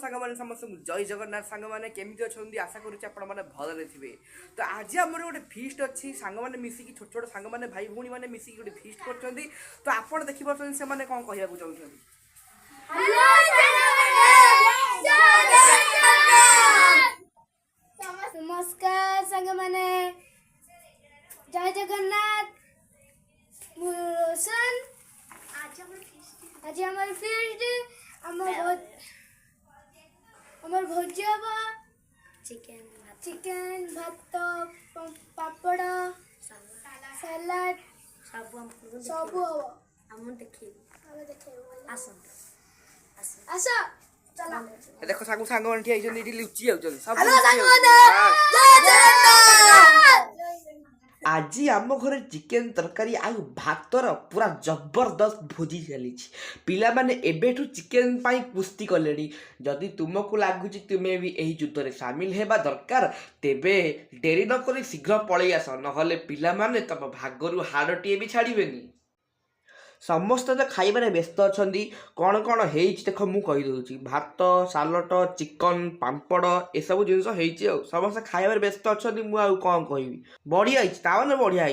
सांग समस्त जय जगन्नाथ सांग मैंने केमी अच्छा आशा करुँचे भल थे। तो आज आम गोटे फिस्ट अच्छी सांग मैंने मिसिकी छोट छोट सांग मैंने भाई भौणी मैंने मिसिकी गोटे फिस्ट कर। तो आपड़ देखिए से मैंने कौन कहना चाहते नमस्कार सांग मैंने जय जगन्नाथ रोशन आज हमारे फील्ड हमार भोजी हम चिकेन भात पापड़ सलाड सब हम आस चला देखो सांग सांग मैंने ठीक लुचि आज आम घर चिकेन तरकारी आ भातर पूरा जबरदस्त भोजी चली पिला माने एबेठू चिकेन पाई कुस्ती कले। जदि तुमको लगुच तुम्हें भी यही युद्ध में सामिल हेबा दरकार तेबे डेरी न करी शीघ्र पलि आस नहले पिला माने तम भागरू हाड़टीए भी छाड़बेनी। समस्त तो खाइबार व्यस्त अच्छा कौन कौन हो देख मुझे कहीदे भात सालट चिकन पापड़ ए सब जिन समस्त खाइबार व्यस्त अच्छा मुझे कौन कह बढ़िया ताने बढ़िया